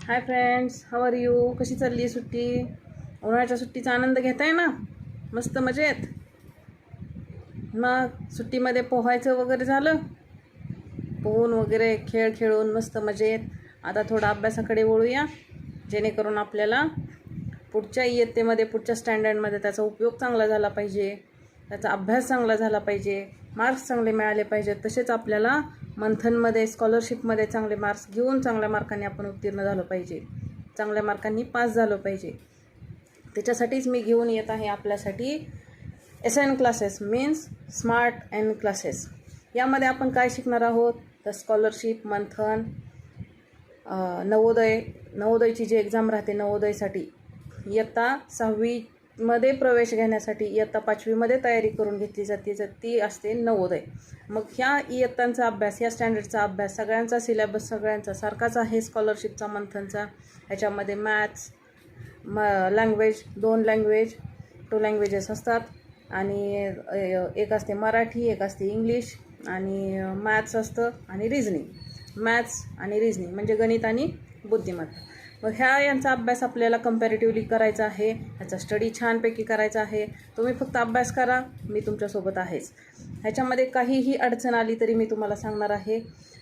Hi friends, how are you? कशी चालली सुट्टी? उन्हाळ्याच्या सुट्टीचा आनंद घेताय ना? मस्त मजेत. मग सुट्टीमध्ये पोहायचं वगैरे झालं? पोहून वगैरे खेळ खेळून मस्त मजेत. आता थोडा अभ्यासाकडे वळूया, जेणेकरून आपल्याला पुढच्या इयत्तेमध्ये पुढच्या स्टँडर्डमध्ये त्याचा उपयोग चांगला झाला पाहिजे, त्याचा अभ्यास चांगला झाला पाहिजे, मार्क्स चांगले मिळाले पाहिजेत. तसेच आपल्याला मंथनमध्ये स्कॉलरशिपमध्ये चांगले मार्क्स घेऊन चांगल्या मार्कांनी आपण उत्तीर्ण झालं पाहिजे, चांगल्या मार्कांनी पास झालं पाहिजे. त्याच्यासाठीच मी घेऊन येत आहे आपल्यासाठी SN classes, means smart N classes. यामध्ये आपण काय शिकणार आहोत? तर स्कॉलरशिप, मंथन, नवोदयची जी एक्झाम राहते नवोदयसाठी, इयत्ता 6वीमध्ये प्रवेश घेण्यासाठी इयत्ता 5वीमध्ये तयारी करून घेतली जाते, ती असते नवोदय. मग ह्या इयत्तांचा अभ्यास, या स्टँडर्डचा अभ्यास, सगळ्यांचा सिलेबस सगळ्यांचा सारखाच आहे. स्कॉलरशिपचा, मंथनचा. ह्याच्यामध्ये मॅथ्स, लँग्वेज, 2 लँग्वेज, 2 लँग्वेजेस असतात. आणि एक असते मराठी, एक असते इंग्लिश, आणि मॅथ्स असतं, आणि रिझनिंग. मॅथ्स आणि रिझनिंग म्हणजे गणित आणि बुद्धिमत्ता. मग यांचा अभ्यास आपल्याला कंपॅरेटिव्हली करायचा आहे. ह्याचा स्टडी छानपैकी करायचा आहे. तुम्ही फक्त अभ्यास करा, मी तुमच्यासोबत आहेच. ह्याच्यामध्ये काहीही अडचण आली तरी मी तुम्हाला सांगणार आहे.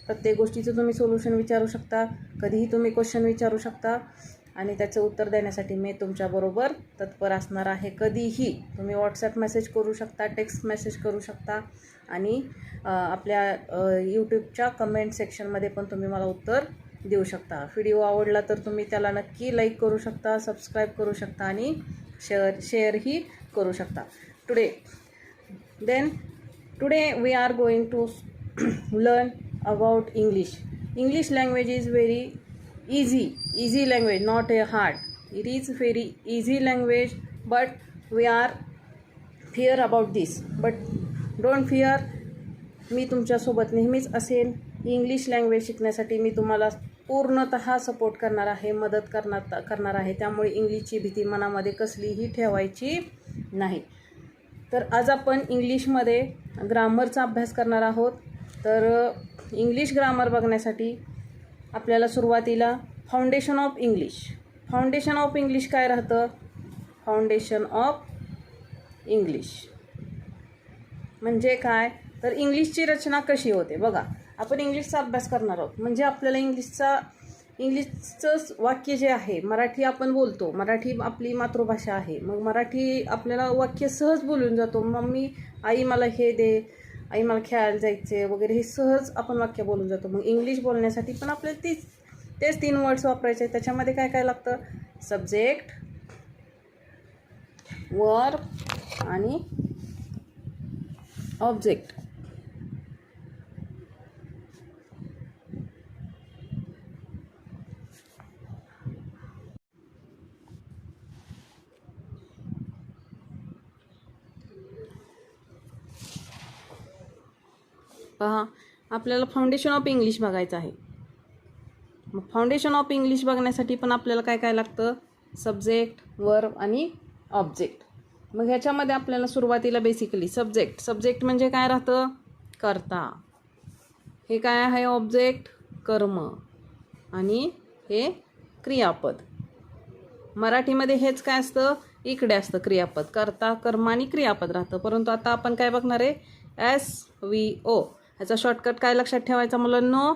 प्रत्येक गोष्टीचं तुम्ही सोल्युशन विचारू शकता, कधीही तुम्ही क्वेश्चन विचारू शकता, आणि त्याचं उत्तर देण्यासाठी मी तुमच्याबरोबर तत्पर असणार आहे. कधीही तुम्ही व्हॉट्सॲप मेसेज करू शकता, टेक्स्ट मेसेज करू शकता, आणि आपल्या यूट्यूबच्या कमेंट सेक्शनमध्ये पण तुम्ही मला उत्तर देऊ शकता. व्हिडिओ आवडला तर तुम्ही त्याला नक्की लाईक करू शकता, सबस्क्राईब करू शकता, आणि शेअरही करू शकता. Today we are going to learn about English. English language is very easy language, not a hard. It is very easy language, but we are fear about this. But don't fear, मी तुमच्यासोबत नेहमीच असेन. English language शिकण्यासाठी मी तुम्हाला पूर्णतः support करणार आहे, मदत करणार आहे. त्यामुळे इंग्लिशची भीती मनामध्ये कसलीही ठेवायची नाही. तर आज आपण इंग्लिशमध्ये ग्रामरचा अभ्यास करणार आहोत. तर इंग्लिश ग्रामर बघण्यासाठी आपल्याला सुरुवातीला फाउंडेशन ऑफ इंग्लिश काय राहतं? फाउंडेशन ऑफ इंग्लिश म्हणजे काय? तर इंग्लिशची रचना कशी होते बघा. आपण इंग्लिशचा अभ्यास करणार आहोत म्हणजे आपल्याला इंग्लिशचं वाक्य जे आहे, मराठी आपण बोलतो, मराठी आपली मातृभाषा आहे. मग मराठी आपल्याला वाक्य सहज बोलून जातो. मम्मी, आई मला हे दे, आई मला खेळायला जायचे वगैरे, हे सहज आपण वाक्य बोलून जातो. मग इंग्लिश बोलण्यासाठी पण आपल्याला तेच 3 वर्ड्स वापरायचे. त्याच्यामध्ये काय काय लागतं? सब्जेक्ट, वर्ब आणि ऑब्जेक्ट. पहा, आपल्याला फाउंडेशन ऑफ इंग्लिश बघायचं आहे. मग फाउंडेशन ऑफ इंग्लिश बघण्यासाठी पण आपल्याला काय काय लागतं? सब्जेक्ट, वर्ब आणि ऑब्जेक्ट. मग ह्याच्यामध्ये आपल्याला सुरुवातीला बेसिकली सब्जेक्ट म्हणजे काय राहतं? कर्ता. हे काय आहे? ऑब्जेक्ट, कर्म, आणि हे क्रियापद. मराठीमध्ये हेच काय असतं? इकडे असतं क्रियापद. कर्ता, कर्म आणि क्रियापद राहतं. परंतु आता आपण काय बघणार आहे? SVO. ह्याचा शॉर्टकट काय लक्षात ठेवायचा मुलांनो?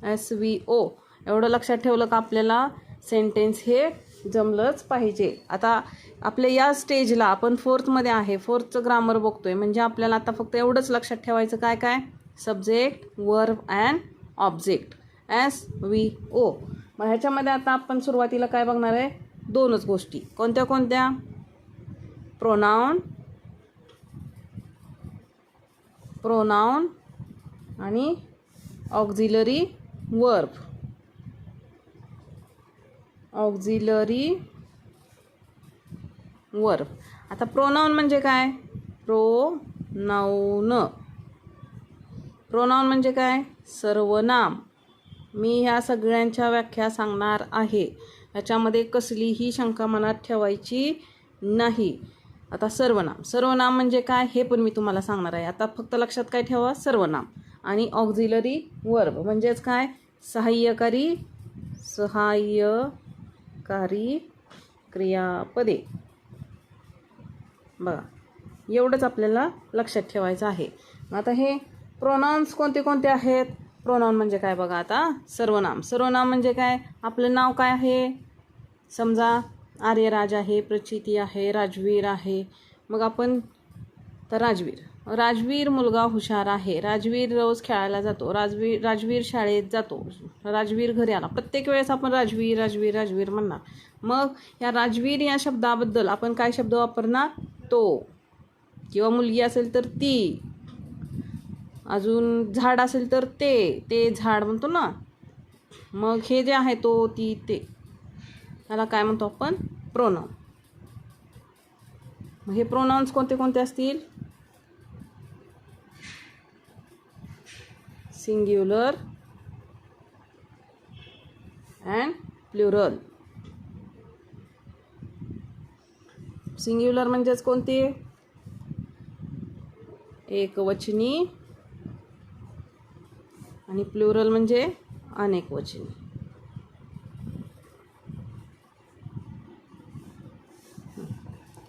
SVO. एवढं लक्षात ठेवलं का आपल्याला सेंटेन्स हे जमलंच पाहिजे. आता आपल्या या स्टेजला आपण 4थमध्ये आहे, 4थचं ग्रामर बघतोय. म्हणजे आपल्याला आता फक्त एवढंच लक्षात ठेवायचं, काय काय? Subject, verb and object. SVO. मग ह्याच्यामध्ये आता आपण सुरुवातीला काय बघणार आहे? 2च गोष्टी. कोणत्या? प्रोनाउन आणि ऑक्झिलरी वर्ब. आता प्रोनाउन म्हणजे काय? प्रोनाउन म्हणजे काय? सर्वनाम. मी ह्या सगळ्यांच्या व्याख्या सांगणार आहे. ह्याच्यामध्ये कसलीही शंका मनात ठेवायची नाही. आता सर्वनाम म्हणजे काय हे पण मी तुम्हाला सांगणार आहे. आता फक्त लक्षात काय ठेवा? सर्वनाम आणि ऑक्झिलरी वर्ब म्हणजेच काय, सहाय्यकारी क्रियापदे. बघा, एवढंच आपल्याला लक्षात ठेवायचं आहे. आता हे प्रोनाउन्स कोणते कोणते आहेत? प्रोनाउन म्हणजे काय बघा आता, सर्वनाम. सर्वनाम म्हणजे काय, आपलं नाव काय आहे, समजा आर्यराज आहे, प्रचिती आहे, राजवीर आहे. मग आपण तर राजवीर मुलगा हुशार आहे, राजवीर रोज खेळायला जातो, राजवीर शाळेत जातो, राजवीर घरी आला. प्रत्येक वेळेस आपण राजवीर म्हणणार. मग या राजवीर या शब्दाबद्दल आपण काय शब्द वापरणार, तो, किंवा मुलगी असेल तर ती, अजून झाड असेल तर ते झाड म्हणतो ना. मग हे जे आहे तो, ती, ते, त्याला काय म्हणतो आपण, प्रोनाउन. मग हे प्रोनाउन्स कोणते कोणते असतील, सिंग्युलर अँड प्लुरल. सिंग्युलर म्हणजेच कोणते, एकवचनी, आणि प्लुरल म्हणजे अनेकवचनी.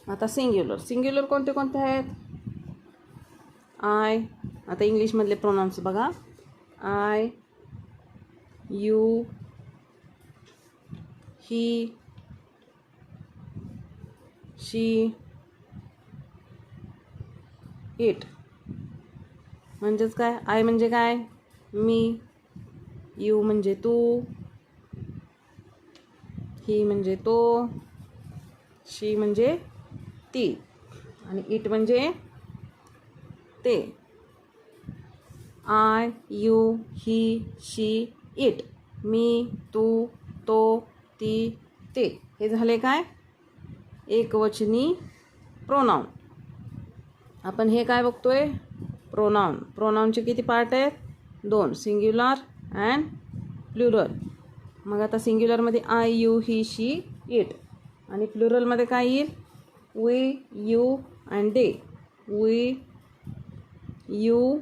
आता सिंग्युलर कोणते कोणते आहेत, आय. आता इंग्लिशमधले प्रोनाउन्स बघा, I, you, he, she, it. म्हणजेच काय, आय म्हणजे काय, मी, यू म्हणजे तू, ही म्हणजे तो, शी म्हणजे ती, आणि इट म्हणजे ते. I, you, he, she, it. मी, तू, तो, ती, ते. हे झाले काय, एकवचनी प्रोनाउन. आपण हे काय बघतोय, प्रोनाउन. प्रोनाउनचे किती पार्ट आहेत, 2, सिंग्युलर अँड प्लुरल. मग आता सिंग्युलरमध्ये I, you, he, she, it, आणि प्लुरलमध्ये काय येईल, we, you and they. We, you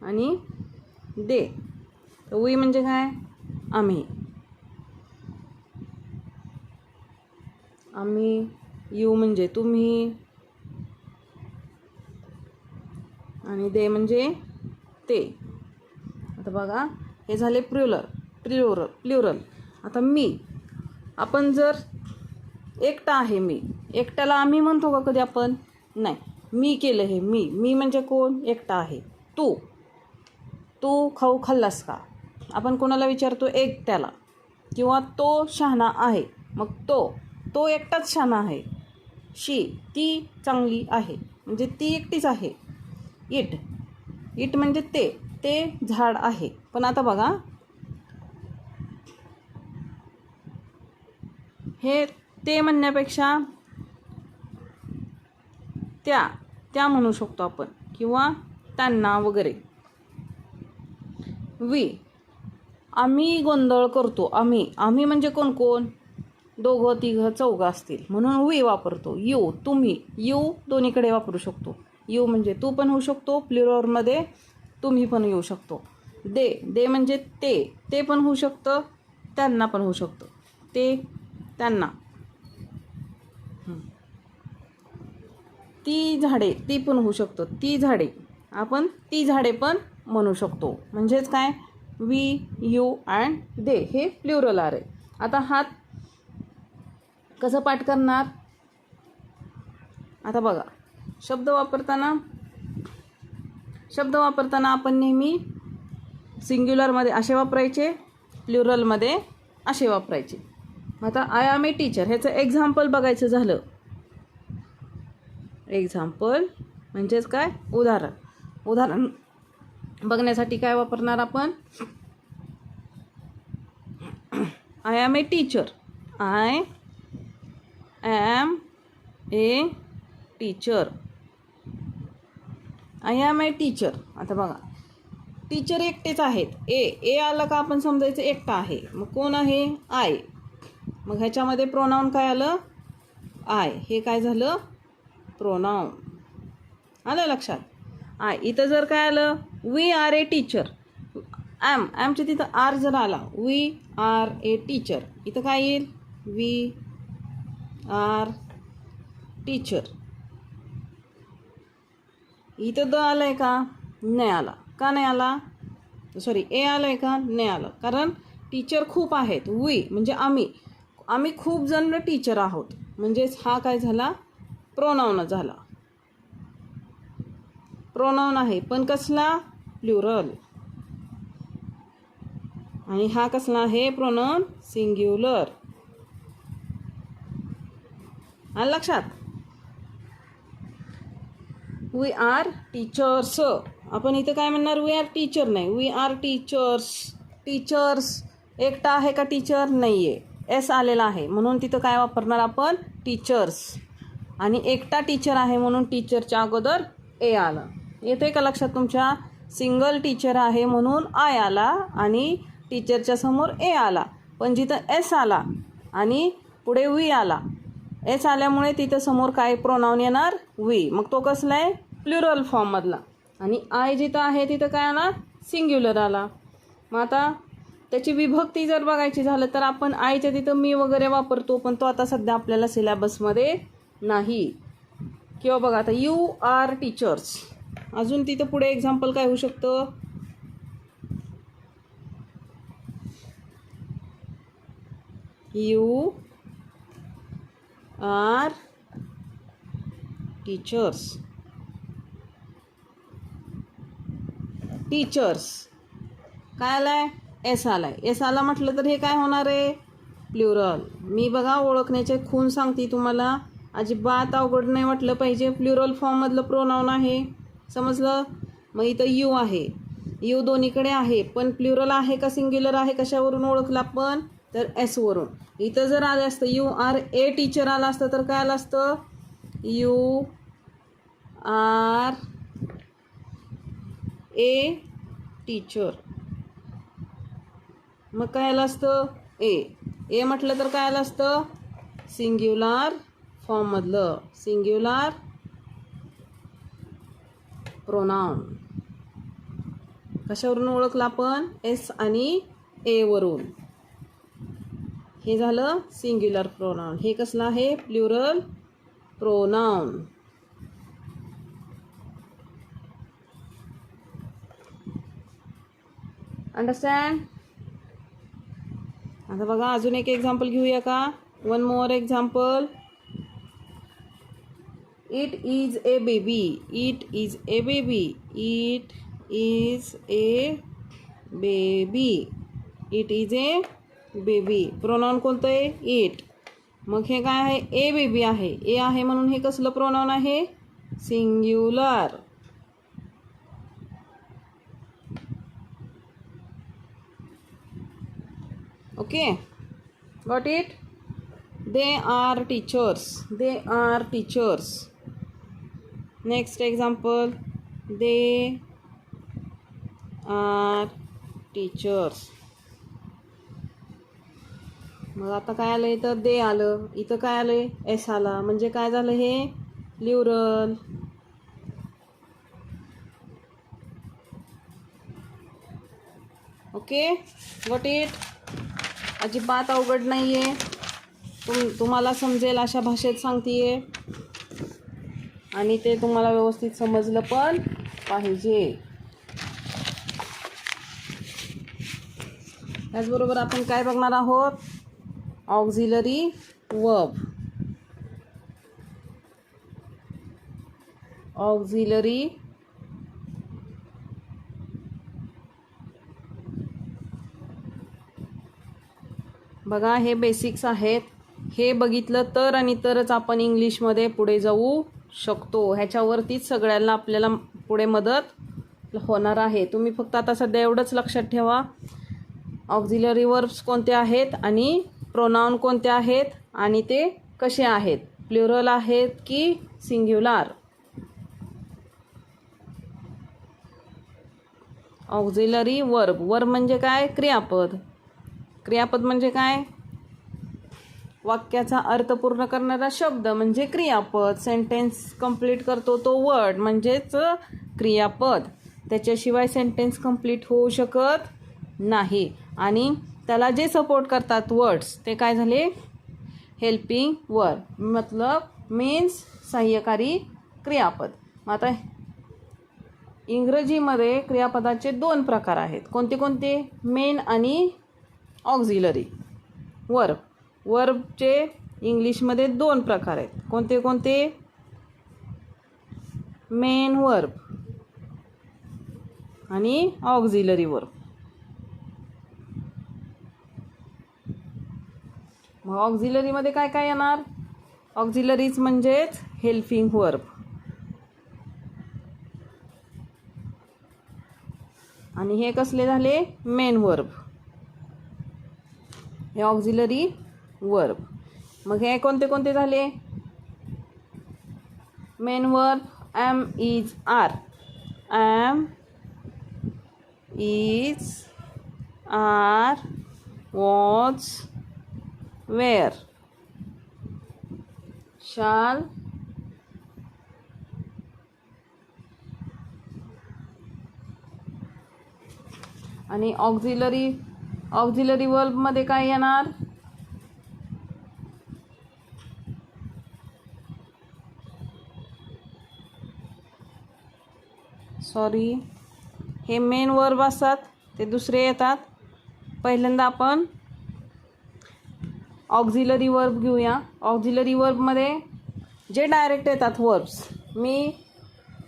आणि दे. तर वी म्हणजे काय, आम्ही, यू म्हणजे तुम्ही, आणि दे म्हणजे ते. आता बघा, हे झाले प्लुरल. आता मी, आपण जर एकटा आहे, मी एकट्याला आम्ही म्हणतो का कधी आपण, नाही. मी केलं हे, मी म्हणजे कोण, एकटा आहे. तू खाऊ खाल्लास का, आपण कोणाला विचारतो, एकट्याला. किंवा तो शहाणा आहे, मग तो एकटाच शहाणा आहे. शी, ती चांगली आहे, म्हणजे ती एकटीच आहे. इट म्हणजे ते झाड आहे. पण आता बघा, हे ते म्हणण्यापेक्षा त्या म्हणू शकतो आपण, किंवा त्यांना वगैरे. वी, आम्ही गोंधळ करतो, आम्ही म्हणजे कोण, 2, 3, 4 असतील, म्हणून वी वापरतो. यू, तुम्ही, यू दोन्हीकडे वापरू शकतो. यू म्हणजे तू पण होऊ शकतो, प्लुरलमध्ये तुम्ही पण येऊ शकतो. दे म्हणजे ते पण होऊ शकतं, त्यांना पण होऊ शकतं, ते, त्यांना. ती झाडे, ती पण होऊ शकतं, ती झाडे, आपण ती झाडे पण म्हणू शकतो. म्हणजेच काय, वी, यू अँड दे, हे प्लुरल आहे. आता हात कसं पाठ करणार, आता बघा, शब्द वापरताना आपण नेहमी सिंग्युलरमध्ये असे वापरायचे, प्लुरलमध्ये असे वापरायचे. आता आय एम ए टीचर, ह्याचं एक्झाम्पल बघायचं झालं, एक्झाम्पल म्हणजेच काय, उदाहरण बघण्यासाठी काय वापरणार आपण, I am a teacher. I am a teacher. I am a teacher. आता बघा, टीचर एकटेच आहेत, ए आलं का आपण समजायचं एकटा आहे. मग कोण आहे, आय. मग ह्याच्यामध्ये प्रोनाउन काय आलं, आय. हे काय झालं, प्रोनाउन. आलं लक्षात. आय. इथं जर काय आलं, वी आर ए टीचर. ॲमच्या तिथं आर जर आला, वी आर ए टीचर, इथं काय येईल, वी आर टीचर. इथं द आलं आहे का, नाही आला. का नाही आला, सॉरी ए आलं आहे का, नाही आलं. कारण टीचर खूप आहेत. वी म्हणजे आम्ही खूप जण टीचर आहोत. म्हणजेच हा काय झाला, प्रोनाऊन झाला. प्रोनाऊन आहे पण कसला, प्लुरल. आणि हा कसला आहे, प्रोनाऊन सिंग्युलर. आलं लक्षात. We are teachers. आपण इथं काय म्हणणार, वी आर टीचर नाही, वी आर टीचर्स. टीचर्स एकटा आहे का टीचर, नाही आहे, एस आलेला आहे म्हणून तिथं काय वापरणार आपण, टीचर्स. आणि एकटा टीचर आहे म्हणून टीचरच्या अगोदर ए आलं. येते का लक्षात तुमच्या. सिंगल टीचर आहे म्हणून आय आला आणि टीचरच्या समोर ए आला. पण जिथं एस आला आणि पुढे वी आला, एस आल्यामुळे तिथं समोर काय प्रोनाऊन येणार, वी. मग तो कसला आहे, प्लुरल फॉर्ममधला. आणि आय जिथं आहे तिथं काय आला, सिंग्युलर आला. मग आता त्याची विभक्ती जर बघायची झालं तर आपण आयच्या तिथं मी वगैरे वापरतो, पण तो आता सध्या आपल्याला सिलेबसमध्ये नाही. किंवा बघा आता यू आर टीचर्स. अजून तिथं पुढे एक्झाम्पल काय होऊ शकतं, यू आर टीचर्स. टीचर्स काय आलाय, एस आलाय. एस आला म्हटलं तर हे काय होणार आहे, प्लुरल. मी बघा ओळखण्याचे खूण सांगते तुम्हाला, अजिबात अवघड नाही वाटलं पाहिजे. प्लुरल फॉर्ममधलं प्रोनाऊन आहे, समजलं. मग इथं यू आहे, यू दोन्हीकडे आहे, पण प्लुरल आहे का सिंग्युलर आहे कशावरून ओळखलं आपण, तर एस वरून. इथं जर आलं असतं यू आर ए टीचर आलं असतं तर काय आलं असतं, यू आर ए टीचर. मग काय आलं असतं, ए म्हटलं तर काय आलं असतं, सिंग्युलर फॉर्ममधलं, सिंग्युलर प्रोनाऊन. कशावरून ओळखलं आपण, एस आणि ए वरून. हे झालं सिंग्युलर प्रोनाऊन. हे कसलं आहे, प्लुरल प्रोनाऊन. अंडरस्टँड. आता बघा अजून एक एक्झाम्पल घेऊया का, one more example. It is a baby. It is a baby. It is a baby. It is a baby. Pronoun कोणतं आहे, इट. मग हे काय आहे, ए बेबी आहे, ए आहे म्हणून हे कसलं प्रोनाऊन आहे, singular. Okay, got it. They are teachers. They are teachers. Next example, they are teachers. मग आता काय आलं, इथं दे आलं, इथं काय आलं, एस आला. म्हणजे काय झालं, हे प्लुरल. Okay, got it. अजिबात अवघड नाही आहे, तुम्हाला समजेल अशा भाषेत सांगते आणि ते तुम्हाला व्यवस्थित समजलं पण पाहिजे. त्याचबरोबर आपण काय बघणार आहोत, ऑक्झिलरी वर्ब. ऑक्झिलरी बघा, हे बेसिक्स आहेत. हे बघितलं तर आणि तरच आपण इंग्लिशमध्ये पुढे जाऊ शकतो. ह्याच्यावरतीच सगळ्यांना आपल्याला पुढे मदत होणार आहे. तुम्ही फक्त आता सध्या एवढंच लक्षात ठेवा, ऑक्झिलरी वर्ब्स कोणते आहेत आणि प्रोनाऊन कोणते आहेत आणि ते कसे आहेत, प्लुरल आहेत की सिंग्युलर. Auxiliary verb. वर्ब म्हणजे काय, क्रियापद. क्रियापद म्हणजे काय, वाक्याचा अर्थ पूर्ण करणारा शब्द म्हणजे क्रियापद. सेंटेन्स कंप्लीट करतो तो वर्ड म्हणजेच क्रियापद, त्याच्याशिवाय सेंटेन्स कंप्लीट होऊ शकत नाही. आणि त्याला जे सपोर्ट करतात वर्ड्स ते काय झाले, हेल्पिंग वर्ब, मतलब मीन्स सहाय्यकारी क्रियापद. मग आता इंग्रजीमध्ये क्रियापदाचे 2 प्रकार आहेत. कोणते कोणते, मेन आणि ऑक्झिलरी वर्ब. वर्बचे इंग्लिशमध्ये 2 प्रकार आहेत. कोणते कोणते, मेन वर्ब आणि ऑक्झिलरी वर्ब. मग ऑक्झिलरीमध्ये काय काय येणार, ऑक्झिलरीज म्हणजेच हेल्पिंग वर्ब. आणि हे कसले झाले, मेन वर्ब. हे ऑक्झिलरी वर्ब. मग हे कोणते कोणते झाले, main verb am, is, are. am, is, are, was, were. shall, आणि ऑक्झिलरी वर्बमध्ये काय येणार, सॉरी, हे मेन वर्ब असतात ते दुसरे येतात. पहिल्यांदा आपण ऑक्झिलरी वर्ब घेऊया. ऑक्झिलरी वर्बमध्ये जे डायरेक्ट येतात वर्ब्स,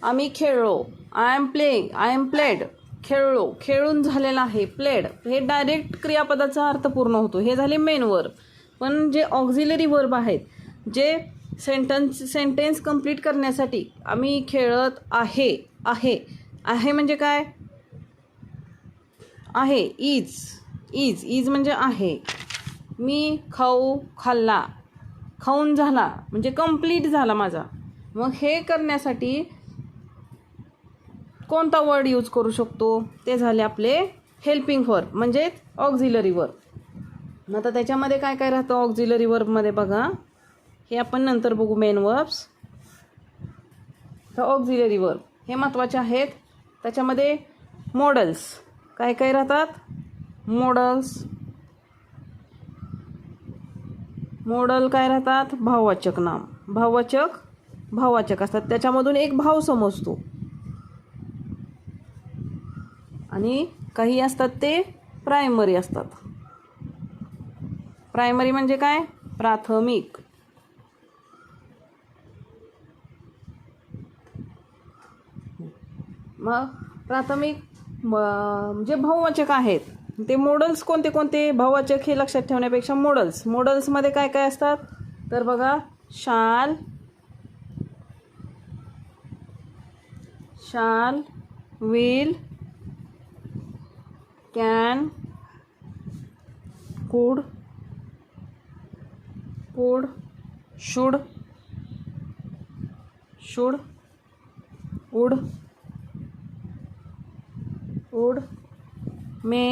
आम्ही खेळलो, I am playing, I am played, खेळलो, खेळून झालेला आहे, प्लेड, हे डायरेक्ट क्रियापदाचा अर्थ पूर्ण होतो, हे झाले मेन वर्ब. पण जे ऑक्झिलरी वर्ब आहेत, जे सेंटेन्स कंप्लीट करण्यासाठी, आम्ही खेळत आहे, आहे म्हणजे काय, आहे, इज म्हणजे आहे. मी खाल्ला, खाऊन झाला म्हणजे कंप्लीट झाला माझा. मग हे करण्यासाठी कोणता वर्ड यूज करू शकतो, ते झाले आपले हेल्पिंग वर्ब म्हणजेच ऑक्झिलरी वर्ब. मग आता त्याच्यामध्ये काय काय राहतं ऑक्झिलरी वर्बमध्ये बघा, हे आपण नंतर बघू. मेन वर्ब्स, तर ऑक्झिलरी वर्ब हे महत्त्वाचे आहेत. त्याच्यामध्ये मॉडल्स काय काय राहतात, मॉडल काय राहतात, भाववाचक नाम, भाववाचक असतात, त्याच्यामधून एक भाव समजतो. आणि काही असतात ते प्रायमरी असतात. प्रायमरी म्हणजे काय, प्राथमिक. मग प्राथमिक जे भाववाचक आहेत ते मॉडल्स कोणते कोणते, भाववाचक हे लक्षात ठेवण्यापेक्षा मॉडल्समध्ये काय काय असतात तर बघा, शाल, विल, कॅन, कुड, should, would, may,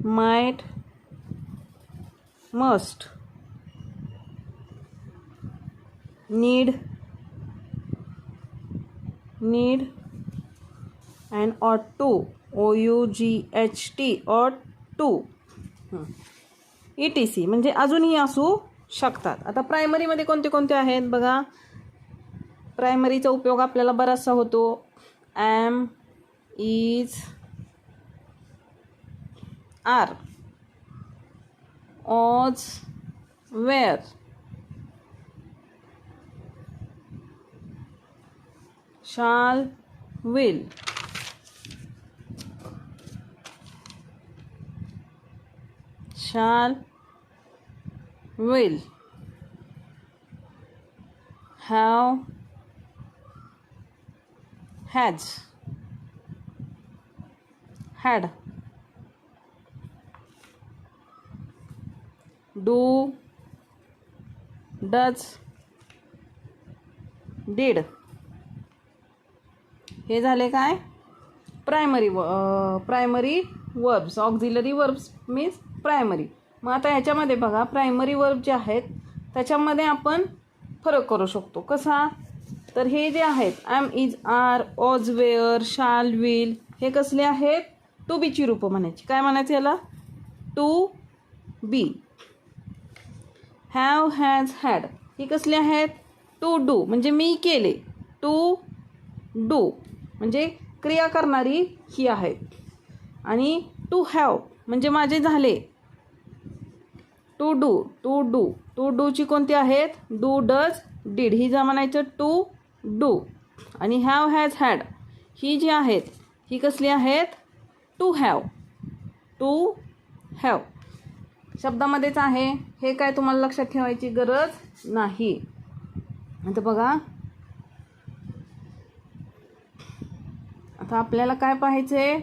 might, must, need and ought to, OUGHT, ought to, ETC म्हणजे अजूनही असू शकतात. आता प्रायमरीमध्ये कोणते कोणते आहेत बघा, प्रायमरीचा उपयोग आपल्याला बराचसा होतो. am, is, are, was, were, shall, will, have, has, had, do, does, did. हे झाले काय, primary verbs. Auxiliary verbs means primary. मग आता ह्याच्यामध्ये बघा, प्रायमरी वर्ब जे आहेत त्याच्यामध्ये आपण फरक करू शकतो. कसा, तर हे जे आहेत एम, इज, आर, ऑज, वेअर, शाल, विल हे कसले आहेत? टू बीची रूपं म्हणायची. काय म्हणायचं याला? To be. Have, has, had ही कसली आहेत? टू डू म्हणजे मी केले. टू डू म्हणजे क्रिया करणारी ही आहेत. आणि टू हॅव म्हणजे माझे झाले. To do, to do, to डूची कोणती आहेत? डू, डज, डीड ही जा म्हणायचं टू डू. आणि हॅव, हॅज, हॅड ही जी आहेत ही कसली आहेत? To have. टू हॅव शब्दामध्येच आहे. हे काय तुम्हाला लक्षात ठेवायची गरज नाही. आता बघा, आता आपल्याला काय पाहायचे?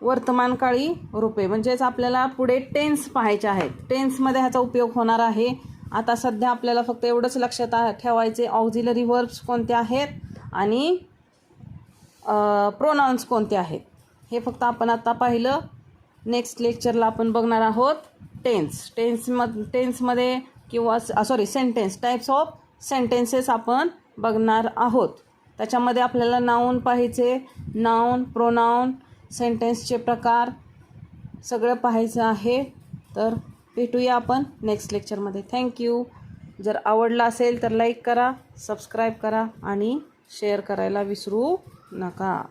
वर्तमानकाळी रूपे म्हणजेच आपल्याला पुढे टेन्स पाहायचे आहेत. टेन्समध्ये ह्याचा उपयोग होणार आहे. आता सध्या आपल्याला फक्त एवढंच लक्षात ठेवायचे ऑक्झिलरी वर्ब्स कोणते आहेत आणि प्रोनाउन्स कोणते आहेत हे फक्त आपण आता पाहिलं. नेक्स्ट लेक्चरला आपण बघणार आहोत टेन्समध्ये किंवा सेंटेन्स, टाईप्स ऑफ सेंटेन्सेस आपण बघणार आहोत. त्याच्यामध्ये आपल्याला नाऊन पाहायचे, नाऊन, प्रोनाऊन, सेंटेन्सचे प्रकार सगळं पाहायचं आहे. तर भेटूया आपण नेक्स्ट लेक्चरमध्ये. थँक्यू. जर आवडला असेल तर लाईक करा, सबस्क्राईब करा आणि शेअर करायला विसरू नका.